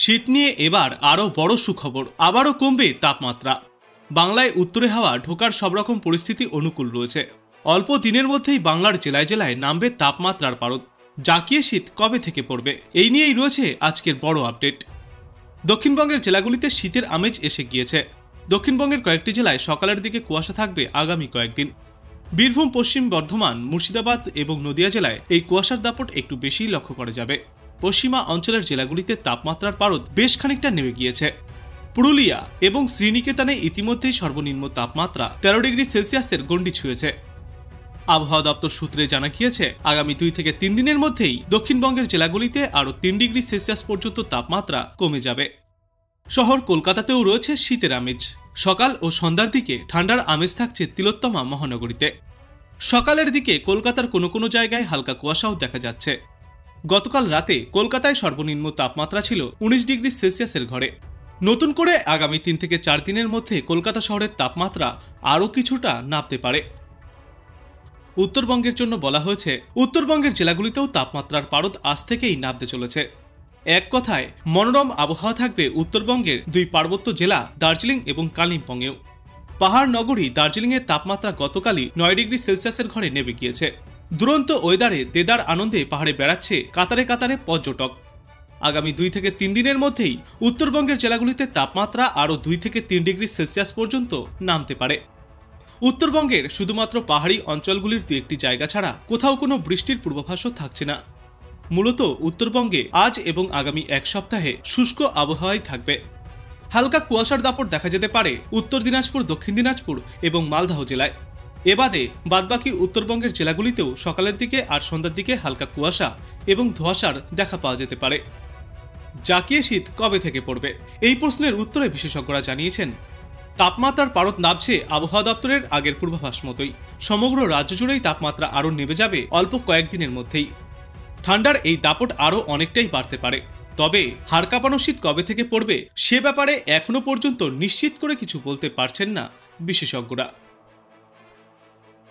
শীত নিয়ে এবার আরও বড় সুখবর, আবারও কমবে তাপমাত্রা। বাংলায় উত্তরে হাওয়া ঢোকার সব রকম পরিস্থিতি অনুকূল রয়েছে। অল্প দিনের মধ্যেই বাংলার জেলায় জেলায় নামবে তাপমাত্রার পারদ। জাকিয়ে শীত কবে থেকে পড়বে, এই নিয়েই রয়েছে আজকের বড় আপডেট। দক্ষিণবঙ্গের জেলাগুলিতে শীতের আমেজ এসে গিয়েছে। দক্ষিণবঙ্গের কয়েকটি জেলায় সকালের দিকে কুয়াশা থাকবে আগামী কয়েকদিন। বীরভূম, পশ্চিম বর্ধমান, মুর্শিদাবাদ এবং নদিয়া জেলায় এই কুয়াশার দাপট একটু বেশিই লক্ষ্য করা যাবে। পশ্চিমা অঞ্চলের জেলাগুলিতে তাপমাত্রার পারদ বেশ খানিকটা নেমে গিয়েছে। পুরুলিয়া এবং শ্রীনিকেতনে ইতিমধ্যেই সর্বনিম্ন তাপমাত্রা 13 ডিগ্রি সেলসিয়াসের গণ্ডি ছুঁয়েছে। আবহাওয়া দপ্তর সূত্রে জানা গিয়েছে, আগামী 2 থেকে 3 দিনের মধ্যেই দক্ষিণবঙ্গের জেলাগুলিতে আরও 3 ডিগ্রি সেলসিয়াস পর্যন্ত তাপমাত্রা কমে যাবে। শহর কলকাতাতেও রয়েছে শীতের আমেজ। সকাল ও সন্ধ্যার দিকে ঠান্ডার আমেজ থাকছে তিলোত্তমা মহানগরীতে। সকালের দিকে কলকাতার কোনো কোনো জায়গায় হালকা কুয়াশাও দেখা যাচ্ছে। গতকাল রাতে কলকাতায় সর্বনিম্ন তাপমাত্রা ছিল 19 ডিগ্রি সেলসিয়াসের ঘরে। নতুন করে আগামী 3 থেকে 4 দিনের মধ্যে কলকাতা শহরের তাপমাত্রা আরও কিছুটা নামতে পারে। উত্তরবঙ্গের জন্য বলা হয়েছে, উত্তরবঙ্গের জেলাগুলিতেও তাপমাত্রার পারদ আজ থেকেই নামতে চলেছে। এক কথায় মনোরম আবহাওয়া থাকবে উত্তরবঙ্গের 2 পার্বত্য জেলা দার্জিলিং এবং কালিম্পংয়েও। পাহাড় নগরী দার্জিলিংয়ের তাপমাত্রা গতকালই 9 ডিগ্রি সেলসিয়াসের ঘরে নেমে গিয়েছে। দুরন্ত ওয়েদারে দেদার আনন্দে পাহাড়ে বেড়াচ্ছে কাতারে কাতারে পর্যটক। আগামী 2 থেকে 3 দিনের মধ্যেই উত্তরবঙ্গের জেলাগুলিতে তাপমাত্রা আরও 2 থেকে 3 ডিগ্রি সেলসিয়াস পর্যন্ত নামতে পারে। উত্তরবঙ্গের শুধুমাত্র পাহাড়ি অঞ্চলগুলির 2-1টি জায়গা ছাড়া কোথাও কোনো বৃষ্টির পূর্বাভাসও থাকছে না। মূলত উত্তরবঙ্গে আজ এবং আগামী 1 সপ্তাহে শুষ্ক আবহাওয়াই থাকবে। হালকা কুয়াশার দাপট দেখা যেতে পারে উত্তর দিনাজপুর, দক্ষিণ দিনাজপুর এবং মালদহ জেলায়। এবাদে বাদবাকি উত্তরবঙ্গের জেলাগুলিতেও সকালের দিকে আর সন্ধ্যার দিকে হালকা কুয়াশা এবং ধোঁয়াশার দেখা পাওয়া যেতে পারে। জাকিয়ে শীত কবে থেকে পড়বে, এই প্রশ্নের উত্তরে বিশেষজ্ঞরা জানিয়েছেন, তাপমাত্রার পারদ নামছে আবহাওয়া দপ্তরের আগের পূর্বাভাস মতোই। সমগ্র রাজ্য জুড়েই তাপমাত্রা আরও নেমে যাবে অল্প কয়েকদিনের মধ্যেই। ঠান্ডার এই দাপট আরও অনেকটাই বাড়তে পারে। তবে হাড় কাঁপানো শীত কবে থেকে পড়বে সে ব্যাপারে এখনো পর্যন্ত নিশ্চিত করে কিছু বলতে পারছেন না বিশেষজ্ঞরা।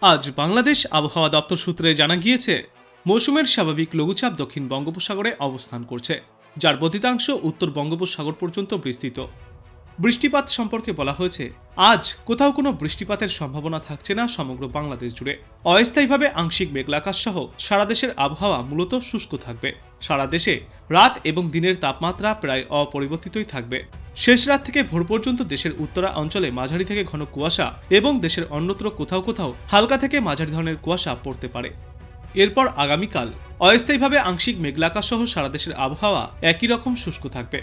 আজ বাংলাদেশ আবহাওয়া দপ্তর সূত্রে জানা গিয়েছে, মৌসুমের স্বাভাবিক লঘুচাপ দক্ষিণ বঙ্গোপসাগরে অবস্থান করছে, যার বহুতাংশ উত্তর বঙ্গোপসাগর পর্যন্ত বিস্তৃত। বৃষ্টিপাত সম্পর্কে বলা হয়েছে, আজ কোথাও কোনো বৃষ্টিপাতের সম্ভাবনা থাকছে না সমগ্র বাংলাদেশ জুড়ে। অস্থায়ীভাবে আংশিক মেঘলাকাশ সহ সারা দেশের আবহাওয়া মূলত শুষ্ক থাকবে। সারা দেশে রাত এবং দিনের তাপমাত্রা প্রায় অপরিবর্তিতই থাকবে। শেষ রাত থেকে ভোর পর্যন্ত দেশের উত্তরা অঞ্চলে মাঝারি থেকে ঘন কুয়াশা এবং দেশের অন্যত্র কোথাও কোথাও হালকা থেকে মাঝারি ধরনের কুয়াশা পড়তে পারে। এরপর আগামীকাল অস্থায়ীভাবে আংশিক মেঘলাকাশ সহ সারা দেশের আবহাওয়া একই রকম শুষ্ক থাকবে।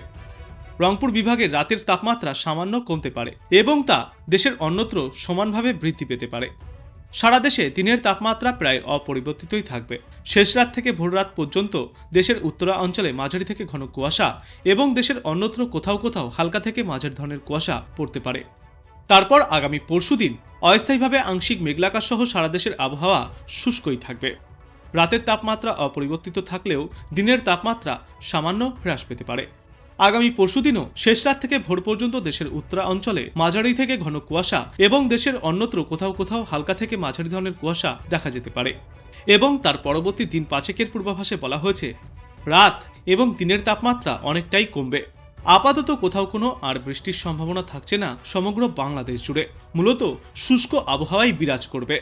রংপুর বিভাগের রাতের তাপমাত্রা সামান্য কমতে পারে এবং তা দেশের অন্যত্র সমানভাবে বৃদ্ধি পেতে পারে। সারা দেশে দিনের তাপমাত্রা প্রায় অপরিবর্তিতই থাকবে। শেষ রাত থেকে ভোর রাত পর্যন্ত দেশের উত্তরা অঞ্চলে মাঝারি থেকে ঘন কুয়াশা এবং দেশের অন্যত্র কোথাও কোথাও হালকা থেকে মাঝারি ধরনের কুয়াশা পড়তে পারে। তারপর আগামী পরশুদিন অস্থায়ীভাবে আংশিক মেঘলাকাশ সহ সারা দেশের আবহাওয়া শুষ্কই থাকবে। রাতের তাপমাত্রা অপরিবর্তিত থাকলেও দিনের তাপমাত্রা সামান্য হ্রাস পেতে পারে। আগামী পরশুদিনও শেষ রাত থেকে ভোর পর্যন্ত দেশের উত্তরা অঞ্চলে মাঝারি থেকে ঘন কুয়াশা এবং দেশের অন্যত্র কোথাও কোথাও হালকা থেকে মাঝারি ধরনের কুয়াশা দেখা যেতে পারে। এবং তার পরবর্তী দিন 5 পূর্বাভাসে বলা হয়েছে, রাত এবং দিনের তাপমাত্রা অনেকটাই কমবে। আপাতত কোথাও কোনো আর বৃষ্টির সম্ভাবনা থাকছে না সমগ্র বাংলাদেশ জুড়ে। মূলত শুষ্ক আবহাওয়াই বিরাজ করবে।